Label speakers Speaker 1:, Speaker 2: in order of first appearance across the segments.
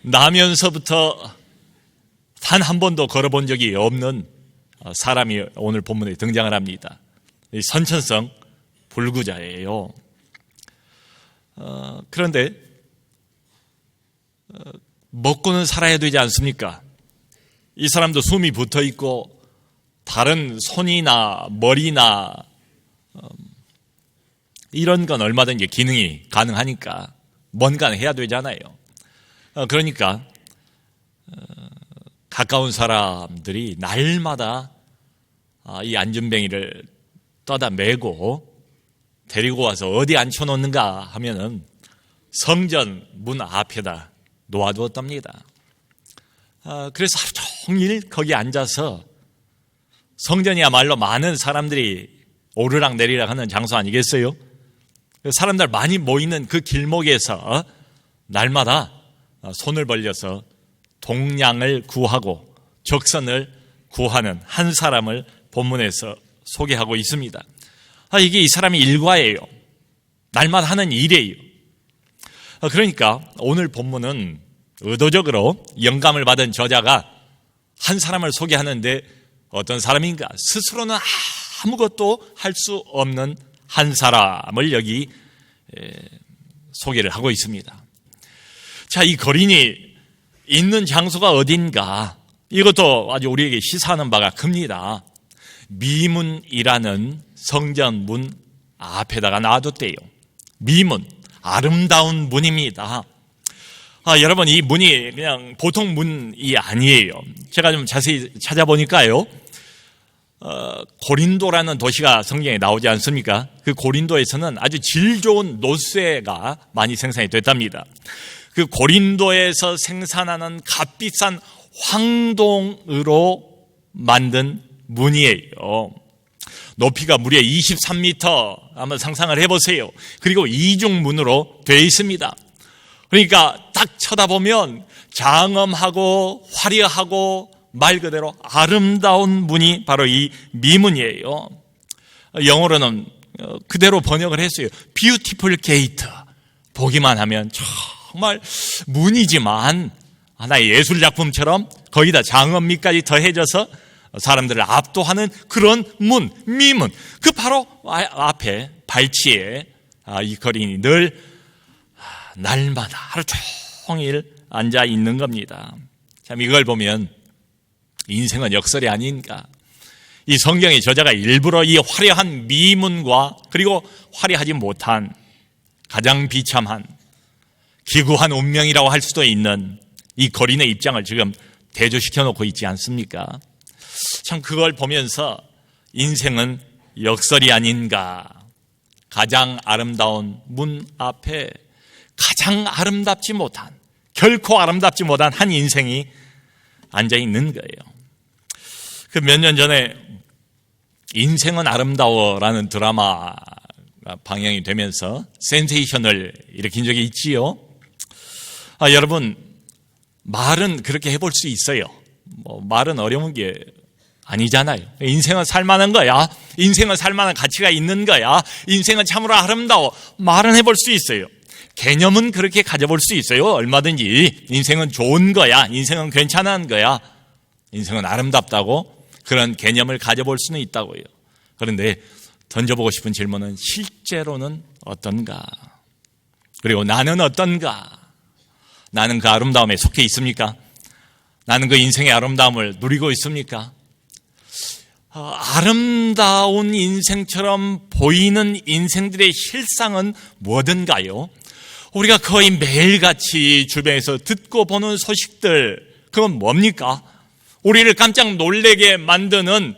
Speaker 1: 나면서부터 단 한 번도 걸어본 적이 없는 사람이 오늘 본문에 등장을 합니다. 선천성 불구자예요. 그런데 먹고는 살아야 되지 않습니까? 이 사람도 숨이 붙어 있고 다른 손이나 머리나 이런 건 얼마든지 기능이 가능하니까 뭔가는 해야 되잖아요. 그러니까 가까운 사람들이 날마다 이 안전뱅이를 떠다 메고 데리고 와서 어디 앉혀놓는가 하면은 성전 문 앞에다 놓아두었답니다. 그래서 하루 종일 거기 앉아서, 성전이야말로 많은 사람들이 오르락 내리락 하는 장소 아니겠어요? 사람들 많이 모이는 그 길목에서 날마다 손을 벌려서 동량을 구하고 적선을 구하는 한 사람을 본문에서 소개하고 있습니다. 이게 이 사람의 일과예요. 날마다 하는 일이에요. 그러니까 오늘 본문은 의도적으로 영감을 받은 저자가 한 사람을 소개하는데 어떤 사람인가? 스스로는 아무것도 할 수 없는 한 사람을 여기 소개를 하고 있습니다. 자, 이 거린이 있는 장소가 어딘가? 이것도 아주 우리에게 시사하는 바가 큽니다. 미문이라는 성전 문 앞에다가 놔뒀대요. 미문, 아름다운 문입니다. 여러분, 이 문이 그냥 보통 문이 아니에요. 제가 좀 자세히 찾아보니까요, 고린도라는 도시가 성경에 나오지 않습니까? 그 고린도에서는 아주 질 좋은 노쇠가 많이 생산이 됐답니다. 그 고린도에서 생산하는 값비싼 황동으로 만든 문이에요. 높이가 무려 23m, 한번 상상을 해보세요. 그리고 이중문으로 되어 있습니다. 그러니까 딱 쳐다보면 장엄하고 화려하고 말 그대로 아름다운 문이 바로 이 미문이에요. 영어로는 그대로 번역을 했어요. Beautiful gate. 보기만 하면 정말 문이지만 하나의 예술작품처럼 거기다 장엄미까지 더해져서 사람들을 압도하는 그런 문, 미문. 그 바로 앞에 발치에 이 거린이 늘 날마다 하루 종일 앉아 있는 겁니다. 참, 이걸 보면 인생은 역설이 아닌가. 이 성경의 저자가 일부러 이 화려한 미문과 그리고 화려하지 못한 가장 비참한 기구한 운명이라고 할 수도 있는 이 거린의 입장을 지금 대조시켜 놓고 있지 않습니까? 참, 그걸 보면서 인생은 역설이 아닌가. 가장 아름다운 문 앞에 가장 아름답지 못한, 결코 아름답지 못한 한 인생이 앉아 있는 거예요. 그 몇 년 전에 인생은 아름다워라는 드라마가 방영이 되면서 센세이션을 일으킨 적이 있지요. 여러분, 말은 그렇게 해볼 수 있어요. 말은 어려운 게 아니잖아요. 인생은 살만한 거야. 인생은 살만한 가치가 있는 거야. 인생은 참으로 아름다워. 말은 해볼 수 있어요. 개념은 그렇게 가져볼 수 있어요. 얼마든지. 인생은 좋은 거야. 인생은 괜찮은 거야. 인생은 아름답다고 그런 개념을 가져볼 수는 있다고요. 그런데 던져보고 싶은 질문은 실제로는 어떤가? 그리고 나는 어떤가? 나는 그 아름다움에 속해 있습니까? 나는 그 인생의 아름다움을 누리고 있습니까? 아름다운 인생처럼 보이는 인생들의 실상은 뭐든가요? 우리가 거의 매일같이 주변에서 듣고 보는 소식들, 그건 뭡니까? 우리를 깜짝 놀라게 만드는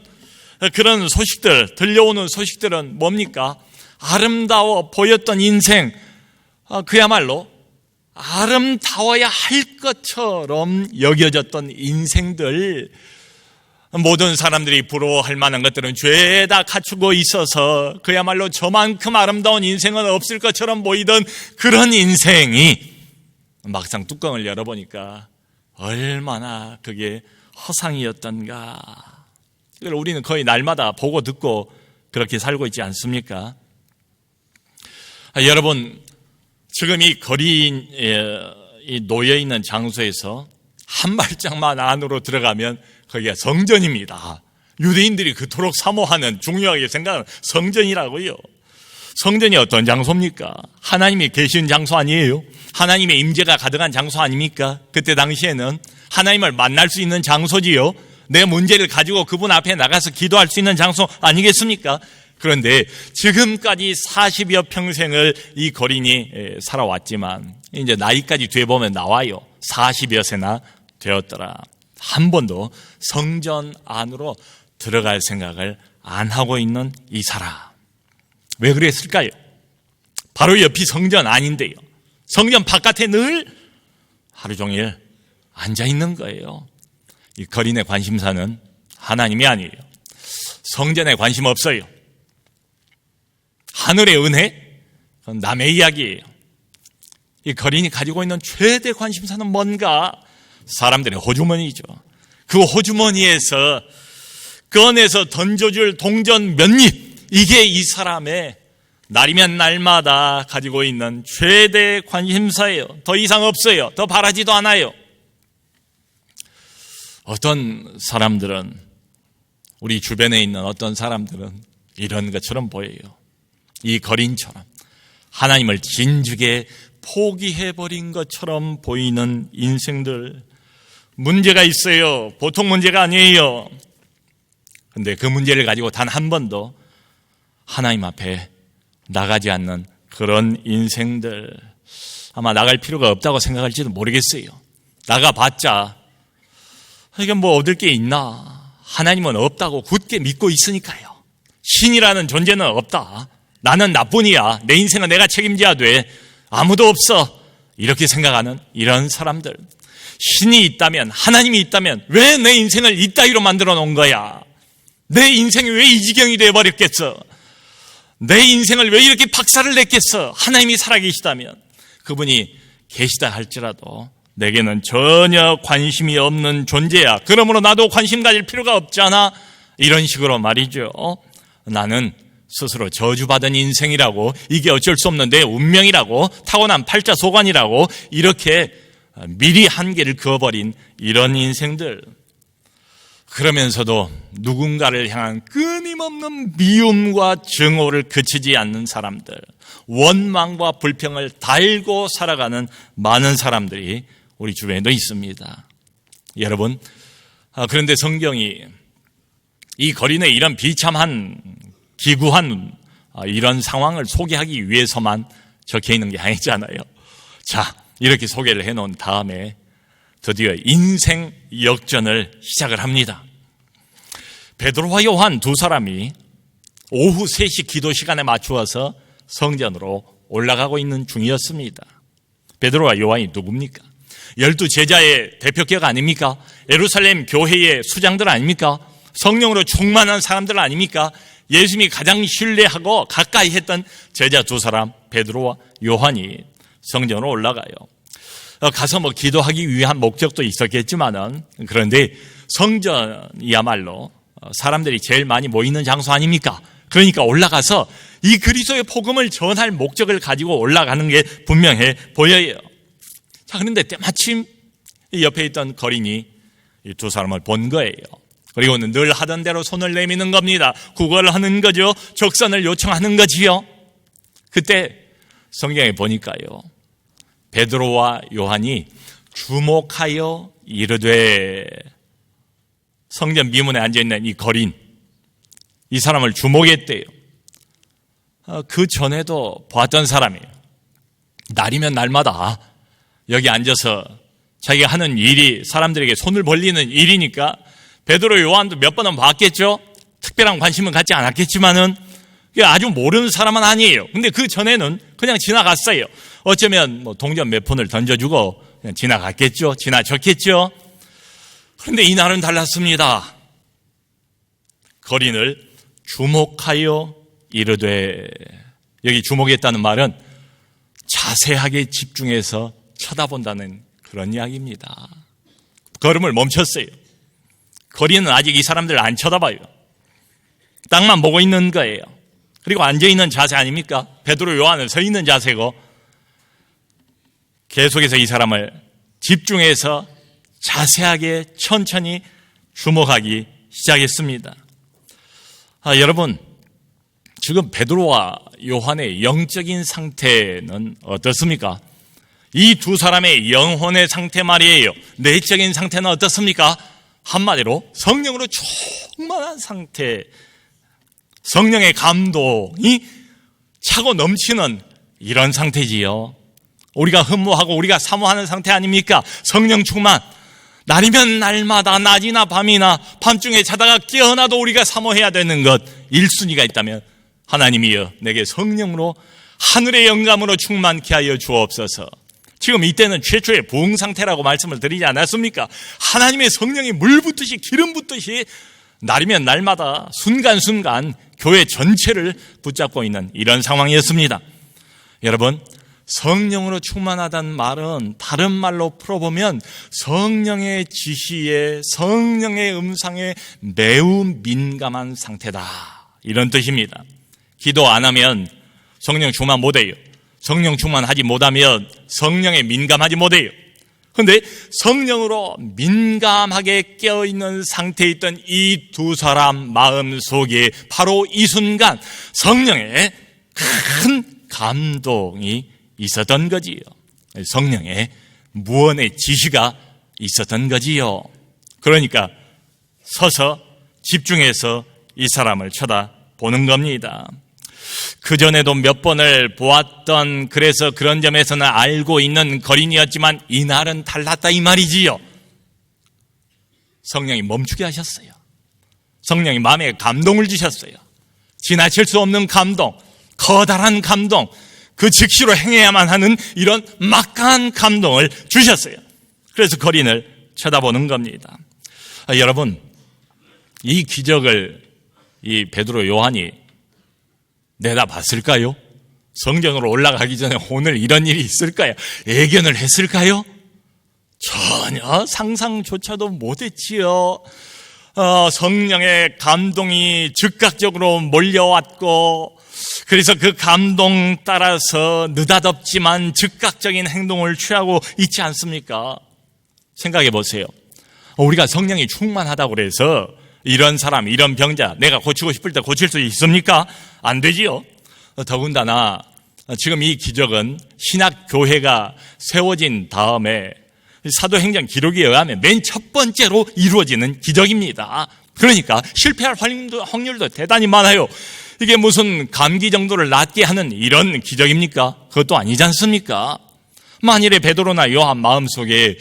Speaker 1: 그런 소식들, 들려오는 소식들은 뭡니까? 아름다워 보였던 인생, 그야말로 아름다워야 할 것처럼 여겨졌던 인생들, 모든 사람들이 부러워할 만한 것들은 죄다 갖추고 있어서 그야말로 저만큼 아름다운 인생은 없을 것처럼 보이던 그런 인생이 막상 뚜껑을 열어보니까 얼마나 그게 허상이었던가. 이걸 우리는 거의 날마다 보고 듣고 그렇게 살고 있지 않습니까? 여러분, 지금 이 거린이 이 놓여 있는 장소에서 한 발짝만 안으로 들어가면 거기가 성전입니다. 유대인들이 그토록 사모하는, 중요하게 생각하는 성전이라고요. 성전이 어떤 장소입니까? 하나님이 계신 장소 아니에요? 하나님의 임재가 가득한 장소 아닙니까? 그때 당시에는 하나님을 만날 수 있는 장소지요. 내 문제를 가지고 그분 앞에 나가서 기도할 수 있는 장소 아니겠습니까? 그런데 지금까지 40여 평생을 이 거린이 살아왔지만 이제 나이까지 뒤에 보면 나와요. 40여 세나 되었더라. 한 번도 성전 안으로 들어갈 생각을 안 하고 있는 이 사람. 왜 그랬을까요? 바로 옆이 성전 아닌데요. 성전 바깥에 늘 하루 종일 앉아 있는 거예요. 이 거린의 관심사는 하나님이 아니에요. 성전에 관심 없어요. 하늘의 은혜? 그건 남의 이야기예요. 이 거린이 가지고 있는 최대 관심사는 뭔가? 사람들의 호주머니죠. 그 호주머니에서 꺼내서 던져줄 동전 몇 입, 이게 이 사람의 날이면 날마다 가지고 있는 최대 관심사예요. 더 이상 없어요. 더 바라지도 않아요. 어떤 사람들은, 우리 주변에 있는 어떤 사람들은 이런 것처럼 보여요. 이 거린처럼 하나님을 진즉에 포기해버린 것처럼 보이는 인생들. 문제가 있어요. 보통 문제가 아니에요. 그런데 그 문제를 가지고 단 한 번도 하나님 앞에 나가지 않는 그런 인생들. 아마 나갈 필요가 없다고 생각할지도 모르겠어요. 나가봤자 이게 뭐 얻을 게 있나? 하나님은 없다고 굳게 믿고 있으니까요. 신이라는 존재는 없다. 나는 나뿐이야. 내 인생은 내가 책임져야 돼. 아무도 없어. 이렇게 생각하는 이런 사람들. 신이 있다면, 하나님이 있다면 왜 내 인생을 이따위로 만들어 놓은 거야? 내 인생이 왜 이 지경이 되어버렸겠어? 내 인생을 왜 이렇게 박살을 냈겠어? 하나님이 살아계시다면, 그분이 계시다 할지라도 내게는 전혀 관심이 없는 존재야. 그러므로 나도 관심 가질 필요가 없잖아. 이런 식으로 말이죠. 나는 스스로 저주받은 인생이라고, 이게 어쩔 수 없는 내 운명이라고, 타고난 팔자소관이라고, 이렇게 미리 한계를 그어버린 이런 인생들. 그러면서도 누군가를 향한 끊임없는 미움과 증오를 그치지 않는 사람들, 원망과 불평을 달고 살아가는 많은 사람들이 우리 주변에도 있습니다. 여러분, 그런데 성경이 이 거린의 이런 비참한, 기구한 이런 상황을 소개하기 위해서만 적혀 있는 게 아니잖아요. 자, 이렇게 소개를 해놓은 다음에 드디어 인생 역전을 시작을 합니다. 베드로와 요한 두 사람이 오후 3시 기도 시간에 맞추어서 성전으로 올라가고 있는 중이었습니다. 베드로와 요한이 누굽니까? 12 제자의 대표격 아닙니까? 예루살렘 교회의 수장들 아닙니까? 성령으로 충만한 사람들 아닙니까? 예수님이 가장 신뢰하고 가까이 했던 제자 두 사람, 베드로와 요한이 성전으로 올라가요. 가서 뭐 기도하기 위한 목적도 있었겠지만은, 그런데 성전이야말로 사람들이 제일 많이 모이는 장소 아닙니까? 그러니까 올라가서 이 그리스도의 복음을 전할 목적을 가지고 올라가는 게 분명해 보여요. 자, 그런데 때마침 옆에 있던 거린이 이 두 사람을 본 거예요. 그리고는 늘 하던 대로 손을 내미는 겁니다. 구걸을 하는 거죠. 적선을 요청하는 거지요. 그때 성경에 보니까요, 베드로와 요한이 주목하여 이르되, 성전 미문에 앉아있는 이 거린, 이 사람을 주목했대요. 그 전에도 보았던 사람이에요. 날이면 날마다 여기 앉아서 자기가 하는 일이 사람들에게 손을 벌리는 일이니까 베드로 요한도 몇 번은 봤겠죠. 특별한 관심은 갖지 않았겠지만은 아주 모르는 사람은 아니에요. 근데 그 전에는 그냥 지나갔어요. 어쩌면 뭐 동전 몇 푼을 던져주고 그냥 지나갔겠죠. 지나쳤겠죠. 그런데 이날은 달랐습니다. 거린을 주목하여 이르되, 여기 주목했다는 말은 자세하게 집중해서 쳐다본다는 그런 이야기입니다. 걸음을 멈췄어요. 거린은 아직 이 사람들을 안 쳐다봐요. 땅만 보고 있는 거예요. 그리고 앉아있는 자세 아닙니까? 베드로 요한은 서 있는 자세고, 계속해서 이 사람을 집중해서 자세하게 천천히 주목하기 시작했습니다. 여러분, 지금 베드로와 요한의 영적인 상태는 어떻습니까? 이 두 사람의 영혼의 상태 말이에요. 내적인 상태는 어떻습니까? 한마디로 성령으로 충만한 상태, 성령의 감동이 차고 넘치는 이런 상태지요. 우리가 흠모하고 우리가 사모하는 상태 아닙니까? 성령 충만. 날이면 날마다 낮이나 밤이나 밤중에 자다가 깨어나도 우리가 사모해야 되는 것 1순위가 있다면 하나님이여 내게 성령으로 하늘의 영감으로 충만케 하여 주옵소서. 지금 이때는 최초의 부흥 상태라고 말씀을 드리지 않았습니까? 하나님의 성령이 물 붓듯이 기름 붓듯이 날이면 날마다 순간순간 교회 전체를 붙잡고 있는 이런 상황이었습니다. 여러분, 성령으로 충만하다는 말은 다른 말로 풀어보면 성령의 지시에, 성령의 음성에 매우 민감한 상태다, 이런 뜻입니다. 기도 안 하면 성령 충만 못해요. 성령 충만하지 못하면 성령에 민감하지 못해요. 그런데 성령으로 민감하게 깨어있는 상태에 있던 이 두 사람 마음 속에 바로 이 순간 성령의 큰 감동이 있었던 거지요. 성령의 무언의 지시가 있었던 거지요. 그러니까 서서 집중해서 이 사람을 쳐다보는 겁니다. 그전에도 몇 번을 보았던, 그래서 그런 점에서는 알고 있는 거린이었지만 이날은 달랐다 이 말이지요. 성령이 멈추게 하셨어요. 성령이 마음에 감동을 주셨어요. 지나칠 수 없는 감동, 커다란 감동, 그 즉시로 행해야만 하는 이런 막강한 감동을 주셨어요. 그래서 거린을 쳐다보는 겁니다. 여러분, 이 기적을 이 베드로 요한이 내다봤을까요? 성전으로 올라가기 전에 오늘 이런 일이 있을까요? 예견을 했을까요? 전혀 상상조차도 못했지요. 성령의 감동이 즉각적으로 몰려왔고, 그래서 그 감동 따라서 느닷없지만 즉각적인 행동을 취하고 있지 않습니까? 생각해 보세요. 우리가 성령이 충만하다고 그래서 이런 사람, 이런 병자 내가 고치고 싶을 때 고칠 수 있습니까? 안 되지요. 더군다나 지금 이 기적은 신학교회가 세워진 다음에 사도행전 기록에 의하면 맨 첫 번째로 이루어지는 기적입니다. 그러니까 실패할 확률도 대단히 많아요. 이게 무슨 감기 정도를 낫게 하는 이런 기적입니까? 그것도 아니지 않습니까? 만일에 베드로나 요한 마음속에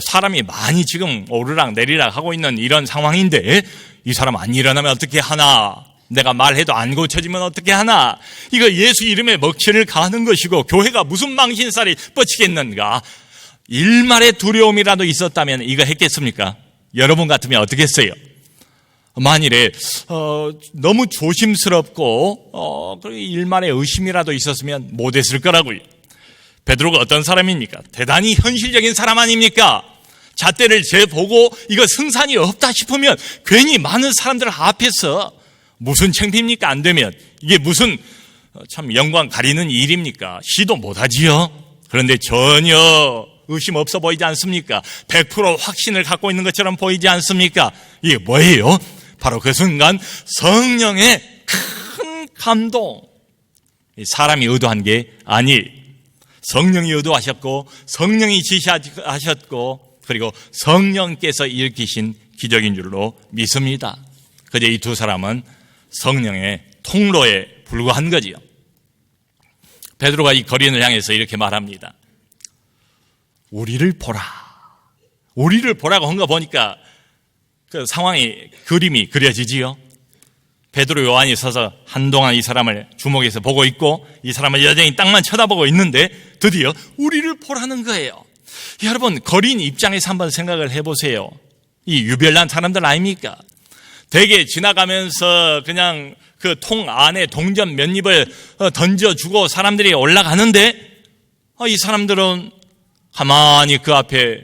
Speaker 1: 사람이 많이 지금 오르락 내리락 하고 있는 이런 상황인데 이 사람 안 일어나면 어떻게 하나, 내가 말해도 안 고쳐지면 어떻게 하나, 이거 예수 이름에 먹칠을 가하는 것이고 교회가 무슨 망신살이 뻗치겠는가, 일말의 두려움이라도 있었다면 이거 했겠습니까? 여러분 같으면 어떻게 했어요? 만일에 너무 조심스럽고 일말의 의심이라도 있었으면 못했을 거라고요. 베드로가 어떤 사람입니까? 대단히 현실적인 사람 아닙니까? 잣대를 재보고 이거 승산이 없다 싶으면 괜히 많은 사람들 앞에서 무슨 창피입니까? 안 되면 이게 무슨 참 영광 가리는 일입니까? 시도 못하지요. 그런데 전혀 의심 없어 보이지 않습니까? 100% 확신을 갖고 있는 것처럼 보이지 않습니까? 이게 뭐예요? 바로 그 순간 성령의 큰 감동. 사람이 의도한 게 아니, 성령이 의도하셨고 성령이 지시하셨고 그리고 성령께서 일으키신 기적인 줄로 믿습니다. 그저 이 두 사람은 성령의 통로에 불과한 거지요. 베드로가 이 거린을 향해서 이렇게 말합니다. 우리를 보라. 우리를 보라고 한 거 보니까 그 상황이, 그림이 그려지지요. 베드로 요한이 서서 한동안 이 사람을 주목해서 보고 있고 이 사람을 여전히 땅만 쳐다보고 있는데 드디어 우리를 보라는 거예요. 여러분, 거린 입장에서 한번 생각을 해보세요. 이 유별난 사람들 아닙니까? 대개 지나가면서 그냥 그 통 안에 동전 몇 입을 던져주고 사람들이 올라가는데 이 사람들은 가만히 그 앞에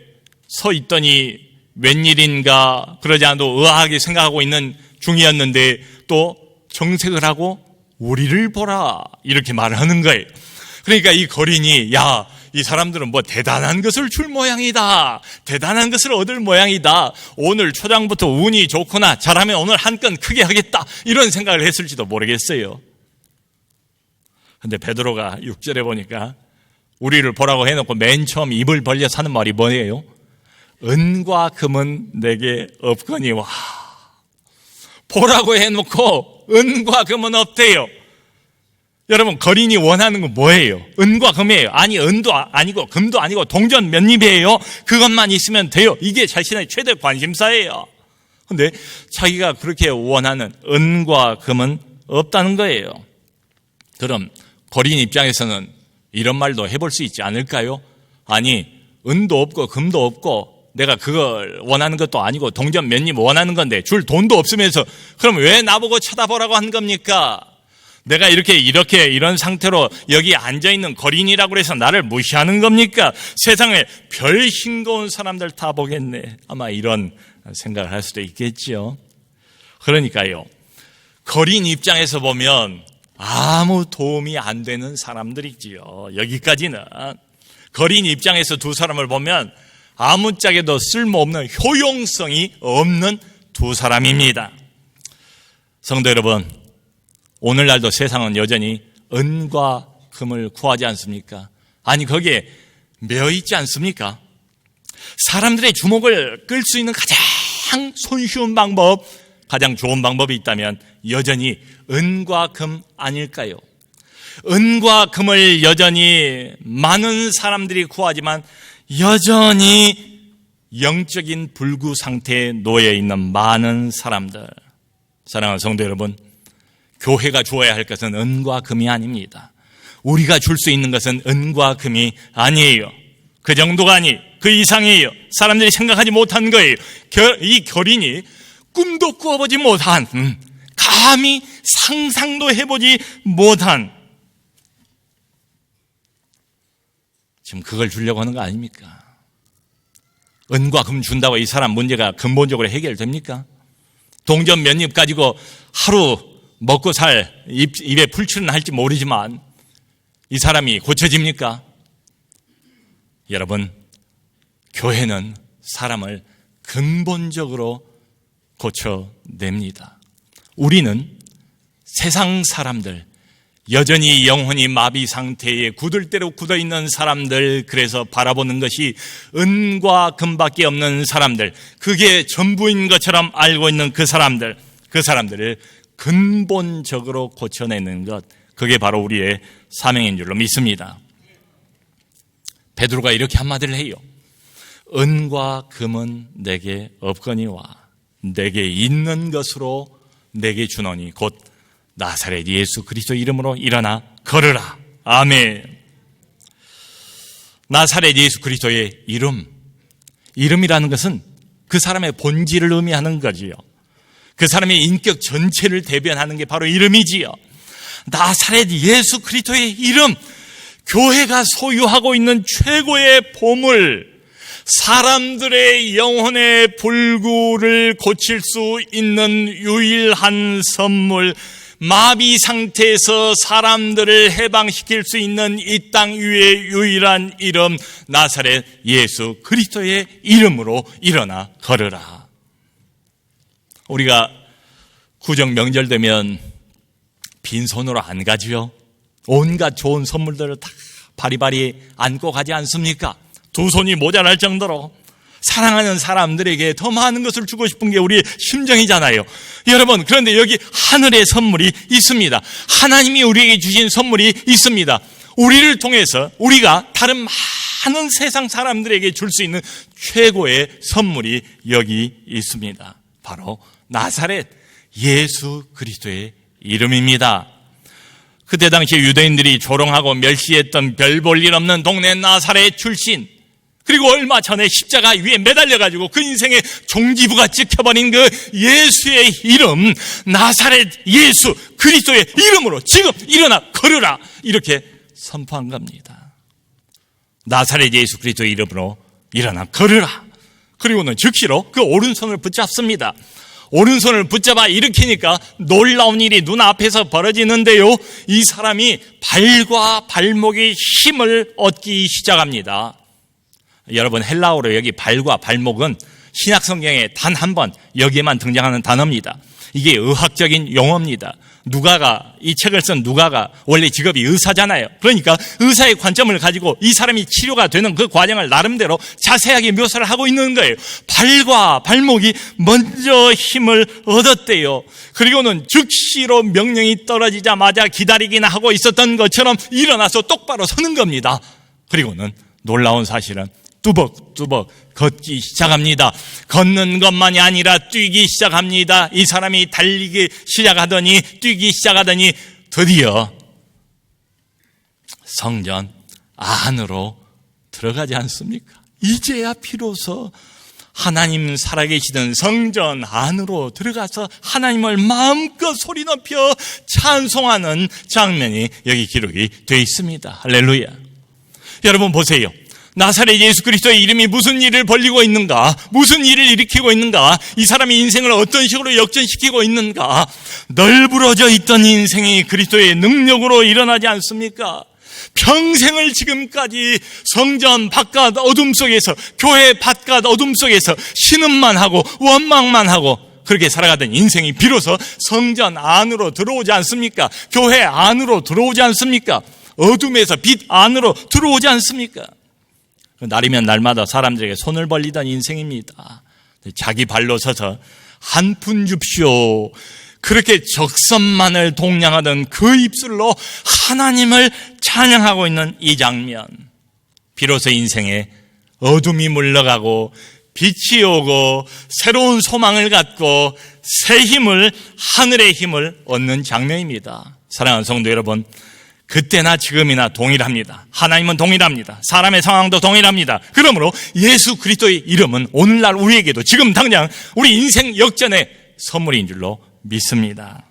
Speaker 1: 서 있더니 웬일인가 그러지 않아도 의아하게 생각하고 있는 중이었는데 또 정색을 하고 우리를 보라 이렇게 말을 하는 거예요. 그러니까 이 거린이 야, 이 사람들은 뭐 대단한 것을 줄 모양이다, 대단한 것을 얻을 모양이다, 오늘 초장부터 운이 좋구나, 잘하면 오늘 한 건 크게 하겠다, 이런 생각을 했을지도 모르겠어요. 근데 베드로가 6절에 보니까 우리를 보라고 해놓고 맨 처음 입을 벌려서 하는 말이 뭐예요? 은과 금은 내게 없거니와. 보라고 해놓고 은과 금은 없대요. 여러분, 거린이 원하는 건 뭐예요? 은과 금이에요. 아니, 은도 아니고 금도 아니고 동전 몇 입이에요. 그것만 있으면 돼요. 이게 자신의 최대 관심사예요. 근데 자기가 그렇게 원하는 은과 금은 없다는 거예요. 그럼 거린 입장에서는 이런 말도 해볼 수 있지 않을까요? 아니, 은도 없고 금도 없고 내가 그걸 원하는 것도 아니고 동전 몇 입 원하는 건데 줄 돈도 없으면서 그럼 왜 나보고 쳐다보라고 한 겁니까? 내가 이런 상태로 여기 앉아있는 거린이라고 해서 나를 무시하는 겁니까? 세상에 별 싱거운 사람들 다 보겠네. 아마 이런 생각을 할 수도 있겠죠. 그러니까요, 거린 입장에서 보면 아무 도움이 안 되는 사람들이지요. 여기까지는. 거린 입장에서 두 사람을 보면 아무짝에도 쓸모없는, 효용성이 없는 두 사람입니다. 성도 여러분, 오늘날도 세상은 여전히 은과 금을 구하지 않습니까? 아니, 거기에 매여 있지 않습니까? 사람들의 주목을 끌 수 있는 가장 손쉬운 방법, 가장 좋은 방법이 있다면 여전히 은과 금 아닐까요? 은과 금을 여전히 많은 사람들이 구하지만 여전히 영적인 불구 상태에 놓여 있는 많은 사람들. 사랑하는 성도 여러분, 교회가 주어야 할 것은 은과 금이 아닙니다. 우리가 줄 수 있는 것은 은과 금이 아니에요. 그 정도가 아니, 그 이상이에요. 사람들이 생각하지 못한 거예요. 이 거린이 꿈도 꾸어보지 못한, 감히 상상도 해보지 못한, 지금 그걸 주려고 하는 거 아닙니까? 은과 금 준다고 이 사람 문제가 근본적으로 해결됩니까? 동전 몇 입 가지고 하루 먹고 살 입에 풀칠은 할지 모르지만 이 사람이 고쳐집니까? 여러분, 교회는 사람을 근본적으로 고쳐냅니다. 우리는 세상 사람들, 여전히 영혼이 마비 상태에 굳을대로 굳어있는 사람들, 그래서 바라보는 것이 은과 금밖에 없는 사람들, 그게 전부인 것처럼 알고 있는 그 사람들을 근본적으로 고쳐내는 것, 그게 바로 우리의 사명인 줄로 믿습니다. 베드로가 이렇게 한마디를 해요. 은과 금은 내게 없거니와 내게 있는 것으로 내게 주노니 곧 나사렛 예수 그리스도 이름으로 일어나 걸으라. 아멘. 나사렛 예수 그리스도의 이름이라는 것은 그 사람의 본질을 의미하는 거지요. 그 사람의 인격 전체를 대변하는 게 바로 이름이지요. 나사렛 예수 그리스도의 이름, 교회가 소유하고 있는 최고의 보물, 사람들의 영혼의 불구를 고칠 수 있는 유일한 선물, 마비 상태에서 사람들을 해방시킬 수 있는 이 땅 위의 유일한 이름, 나사렛 예수 그리스도의 이름으로 일어나 걸으라. 우리가 구정 명절 되면 빈손으로 안 가지요. 온갖 좋은 선물들을 다 바리바리 안고 가지 않습니까? 두 손이 모자랄 정도로 사랑하는 사람들에게 더 많은 것을 주고 싶은 게 우리의 심정이잖아요. 여러분, 그런데 여기 하늘의 선물이 있습니다. 하나님이 우리에게 주신 선물이 있습니다. 우리를 통해서 우리가 다른 많은 세상 사람들에게 줄 수 있는 최고의 선물이 여기 있습니다. 바로 나사렛 예수 그리스도의 이름입니다. 그때 당시 유대인들이 조롱하고 멸시했던 별 볼 일 없는 동네 나사렛 출신, 그리고 얼마 전에 십자가 위에 매달려가지고 그 인생의 종지부가 찍혀버린 그 예수의 이름, 나사렛 예수 그리스도의 이름으로 지금 일어나 걸으라, 이렇게 선포한 겁니다. 나사렛 예수 그리스도의 이름으로 일어나 걸으라. 그리고는 즉시로 그 오른손을 붙잡습니다. 오른손을 붙잡아 일으키니까 놀라운 일이 눈앞에서 벌어지는데요. 이 사람이 발과 발목에 힘을 얻기 시작합니다. 여러분, 헬라어로 여기 발과 발목은 신약 성경에 단 한 번 여기에만 등장하는 단어입니다. 이게 의학적인 용어입니다. 이 책을 쓴 누가가 원래 직업이 의사잖아요. 그러니까 의사의 관점을 가지고 이 사람이 치료가 되는 그 과정을 나름대로 자세하게 묘사를 하고 있는 거예요. 발과 발목이 먼저 힘을 얻었대요. 그리고는 즉시로 명령이 떨어지자마자 기다리기나 하고 있었던 것처럼 일어나서 똑바로 서는 겁니다. 그리고는 놀라운 사실은 뚜벅뚜벅 걷기 시작합니다. 걷는 것만이 아니라 뛰기 시작합니다. 이 사람이 달리기 시작하더니 뛰기 시작하더니 드디어 성전 안으로 들어가지 않습니까? 이제야 비로소 하나님 살아계시던 성전 안으로 들어가서 하나님을 마음껏 소리 높여 찬송하는 장면이 여기 기록이 되어 있습니다. 할렐루야. 여러분 보세요. 나사렛 예수 그리스도의 이름이 무슨 일을 벌리고 있는가? 무슨 일을 일으키고 있는가? 이 사람의 인생을 어떤 식으로 역전시키고 있는가? 널브러져 있던 인생이 그리스도의 능력으로 일어나지 않습니까? 평생을 지금까지 성전 바깥 어둠 속에서, 교회 바깥 어둠 속에서 신음만 하고 원망만 하고 그렇게 살아가던 인생이 비로소 성전 안으로 들어오지 않습니까? 교회 안으로 들어오지 않습니까? 어둠에서 빛 안으로 들어오지 않습니까? 날이면 날마다 사람들에게 손을 벌리던 인생입니다. 자기 발로 서서 한 푼 줍시오. 그렇게 적선만을 동냥하던 그 입술로 하나님을 찬양하고 있는 이 장면. 비로소 인생에 어둠이 물러가고 빛이 오고 새로운 소망을 갖고 새 힘을, 하늘의 힘을 얻는 장면입니다. 사랑하는 성도 여러분, 그때나 지금이나 동일합니다. 하나님은 동일합니다. 사람의 상황도 동일합니다. 그러므로 예수 그리스도의 이름은 오늘날 우리에게도 지금 당장 우리 인생 역전의 선물인 줄로 믿습니다.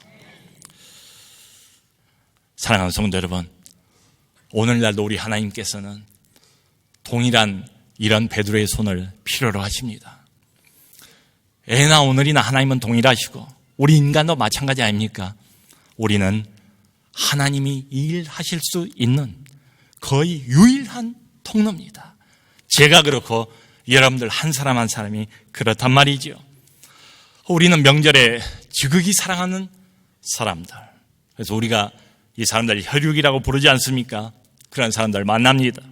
Speaker 1: 사랑하는 성도 여러분, 오늘날도 우리 하나님께서는 동일한 이런 베드로의 손을 필요로 하십니다. 애나 오늘이나 하나님은 동일하시고 우리 인간도 마찬가지 아닙니까? 우리는 하나님이 일하실 수 있는 거의 유일한 통로입니다. 제가 그렇고 여러분들 한 사람 한 사람이 그렇단 말이죠. 우리는 명절에 지극히 사랑하는 사람들, 그래서 우리가 이 사람들 혈육이라고 부르지 않습니까? 그런 사람들 만납니다.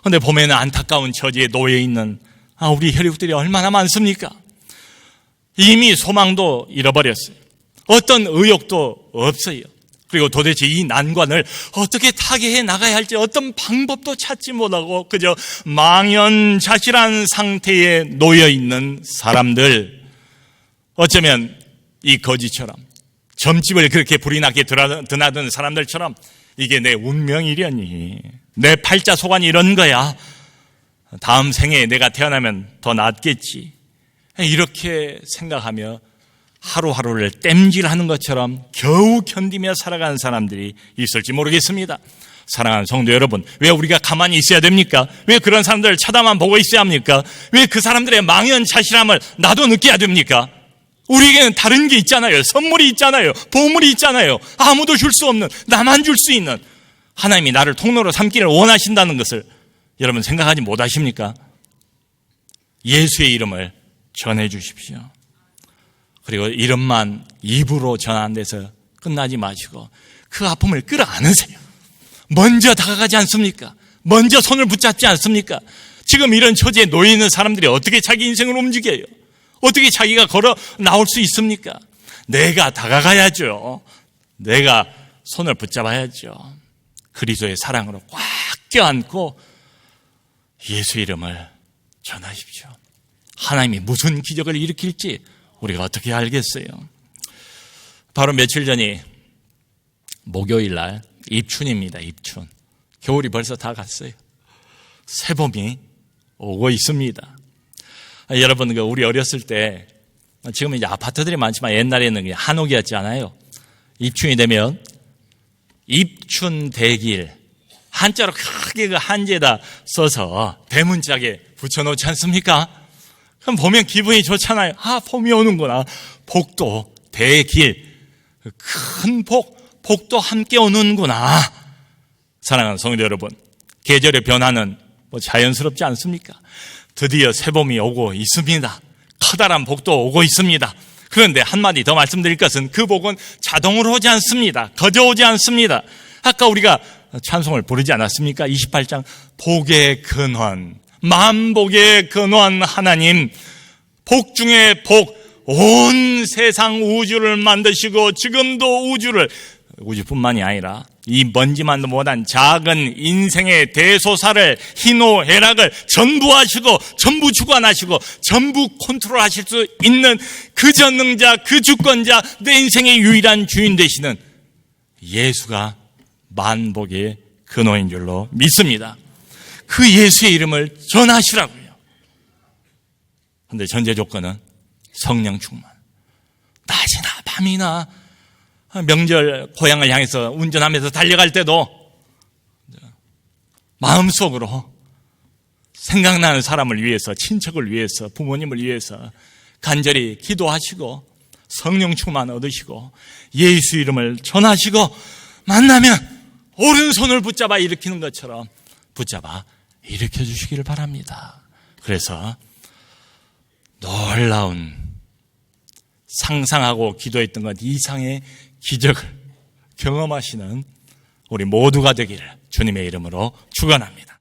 Speaker 1: 그런데 보면 안타까운 처지에 놓여 있는 우리 혈육들이 얼마나 많습니까? 이미 소망도 잃어버렸어요. 어떤 의욕도 없어요. 그리고 도대체 이 난관을 어떻게 타개해 나가야 할지 어떤 방법도 찾지 못하고 그저 망연자실한 상태에 놓여 있는 사람들, 어쩌면 이 거지처럼 점집을 그렇게 불이 나게 드나드는 사람들처럼 이게 내 운명이려니, 내 팔자 소관이 이런 거야, 다음 생에 내가 태어나면 더 낫겠지, 이렇게 생각하며 하루하루를 땜질하는 것처럼 겨우 견디며 살아가는 사람들이 있을지 모르겠습니다. 사랑하는 성도 여러분, 왜 우리가 가만히 있어야 됩니까? 왜 그런 사람들을 쳐다만 보고 있어야 합니까? 왜 그 사람들의 망연자실함을 나도 느껴야 됩니까? 우리에게는 다른 게 있잖아요. 선물이 있잖아요. 보물이 있잖아요. 아무도 줄 수 없는, 나만 줄 수 있는 하나님이 나를 통로로 삼기를 원하신다는 것을 여러분 생각하지 못하십니까? 예수의 이름을 전해 주십시오. 그리고 이름만 입으로 전하는 데서 끝나지 마시고 그 아픔을 끌어안으세요. 먼저 다가가지 않습니까? 먼저 손을 붙잡지 않습니까? 지금 이런 처지에 놓여 있는 사람들이 어떻게 자기 인생을 움직여요? 어떻게 자기가 걸어 나올 수 있습니까? 내가 다가가야죠. 내가 손을 붙잡아야죠. 그리스도의 사랑으로 꽉 껴안고 예수 이름을 전하십시오. 하나님이 무슨 기적을 일으킬지 우리가 어떻게 알겠어요? 바로 며칠 전이 목요일 날 입춘입니다. 입춘. 겨울이 벌써 다 갔어요. 새봄이 오고 있습니다. 여러분, 우리 어렸을 때, 지금은 이제 아파트들이 많지만 옛날에는 그냥 한옥이었잖아요. 입춘이 되면 입춘대길, 한자로 크게 그 한지에다 써서 대문짝에 붙여놓지 않습니까? 그럼 보면 기분이 좋잖아요. 봄이 오는구나. 복도, 대길, 큰 복도 함께 오는구나. 사랑하는 성도 여러분, 계절의 변화는 자연스럽지 않습니까? 드디어 새봄이 오고 있습니다. 커다란 복도 오고 있습니다. 그런데 한마디 더 말씀드릴 것은 그 복은 자동으로 오지 않습니다. 거저 오지 않습니다. 아까 우리가 찬송을 부르지 않았습니까? 28장 복의 근원, 만복의 근원 하나님, 복 중에 복, 온 세상 우주를 만드시고 지금도 우주뿐만이 아니라 이 먼지만도 못한 작은 인생의 대소사를, 희노애락을 전부 하시고 전부 주관하시고 전부 컨트롤하실 수 있는 그 전능자, 그 주권자, 내 인생의 유일한 주인 되시는 예수가 만복의 근원인 줄로 믿습니다. 그 예수의 이름을 전하시라고요. 그런데 전제 조건은 성령 충만. 낮이나 밤이나 명절 고향을 향해서 운전하면서 달려갈 때도 마음속으로 생각나는 사람을 위해서, 친척을 위해서, 부모님을 위해서 간절히 기도하시고 성령 충만 얻으시고 예수 이름을 전하시고 만나면 오른손을 붙잡아 일으키는 것처럼 붙잡아 일으켜 주시기를 바랍니다. 그래서 놀라운 상상하고 기도했던 것 이상의 기적을 경험하시는 우리 모두가 되기를 주님의 이름으로 축원합니다.